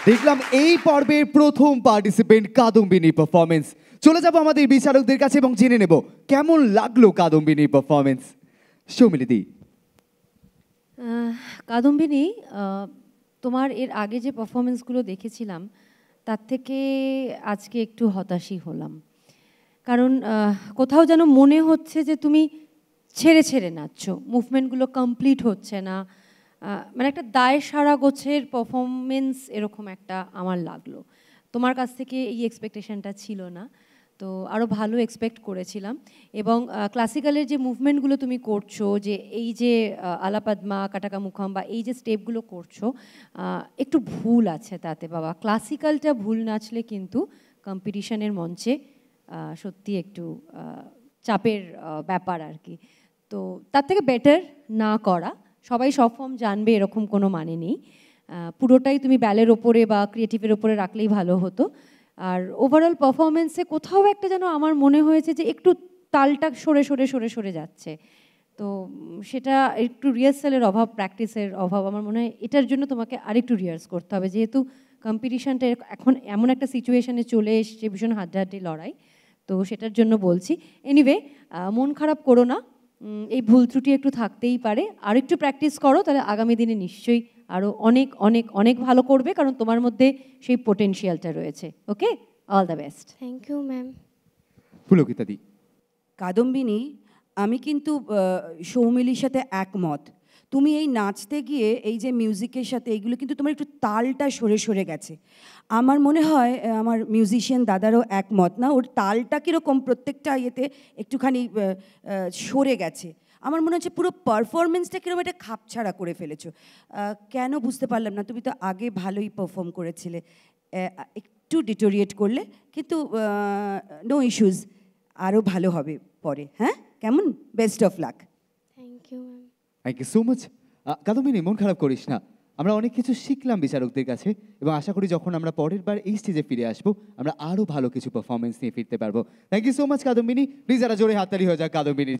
দেখলাম এই পর্বের প্রথম পার্টিসিপেন্ট কাদম্বিনী পারফরমেন্স। চলে যাব আমাদের বিচারকদের কাছে এবং জেনে নেব কেমন লাগলো কাদম্বিনী পারফরমেন্স। সৌমিলিদি, কাদম্বিনী, তোমার এর আগে যে পারফরমেন্সগুলো দেখেছিলাম তার থেকে আজকে একটু হতাশই হলাম, কারণ কোথাও যেন মনে হচ্ছে যে তুমি ছেড়ে ছেড়ে নাচছো, মুভমেন্টগুলো কমপ্লিট হচ্ছে না, মানে একটা দায় সারা গোছের পারফরমেন্স এরকম একটা আমার লাগলো। তোমার কাছ থেকে এই এক্সপেকটেশনটা ছিল না, তো আরও ভালো এক্সপেক্ট করেছিলাম। এবং ক্লাসিক্যালের যে মুভমেন্টগুলো তুমি করছো, যে এই যে আলাপাদমা, কাটাকা মুখাম বা এই যে স্টেপগুলো করছো, একটু ভুল আছে তাতে বাবা। ক্লাসিক্যালটা ভুল নাচলে কিন্তু কম্পিটিশনের মঞ্চে সত্যি একটু চাপের ব্যাপার আর কি। তো তার থেকে বেটার না করা। সবাই সব ফর্ম জানবে এরকম কোনো মানে নেই, পুরোটাই তুমি ব্যালের ওপরে বা ক্রিয়েটিভের ওপরে রাখলেই ভালো হতো। আর ওভারঅল পারফরমেন্সে কোথাও একটা যেন আমার মনে হয়েছে যে একটু তালটা সরে সরে সরে সরে যাচ্ছে, তো সেটা একটু রিহার্সালের অভাব, প্র্যাকটিসের অভাব। আমার মনে হয় এটার জন্য তোমাকে আরেকটু রিহার্স করতে হবে, যেহেতু কম্পিটিশনটা এখন এমন একটা সিচুয়েশনে চলে এসছে, ভীষণ হাড্ডাহাড্ডি লড়াই, তো সেটার জন্য বলছি। এনিওয়ে, মন খারাপ করো না, এই ভুল ত্রুটি একটু থাকতেই পারে, আর একটু প্র্যাকটিস করো, তাহলে আগামী দিনে নিশ্চয়ই আরও অনেক অনেক অনেক ভালো করবে, কারণ তোমার মধ্যে সেই পোটেনশিয়ালটা রয়েছে। Okay, all the best. Thank you ma'am. পুলকিতাদি। কাদম্বিনী, আমি কিন্তু সৌমিলির সাথে একমত। তুমি এই নাচতে গিয়ে এই যে মিউজিকের সাথে এইগুলো কিন্তু তোমার একটু তালটা সরে সরে গেছে। আমার মনে হয় আমার মিউজিশিয়ান দাদারও একমত, না ওর তালটা কীরকম প্রত্যেকটা ইয়েতে একটুখানি সরে গেছে। আমার মনে হচ্ছে পুরো পারফরমেন্সটা কীরকম একটা খাপছাড়া করে ফেলেছো। কেন বুঝতে পারলাম না, তুমি তো আগে ভালোই পারফর্ম করেছিলে, একটু ডিটোরিয়েট করলে, কিন্তু নো ইস্যুজ, আরও ভালো হবে পরে। হ্যাঁ, কেমন? Best of luck. Thank you ma'am. Thank you so much. Kadambini, মন খারাপ করিস না, আমরা অনেক কিছু শিখলাম বিচারকদের কাছে, এবং আশা করি যখন আমরা পরের বার এই স্টেজে ফিরে আসবো আমরা আরও ভালো কিছু পারফরমেন্স নিয়ে ফিরতে পারবো। Thank you so much Kadambini. Please যারা জোরে হাততালি হয়ে যাক কাদম্বিনী।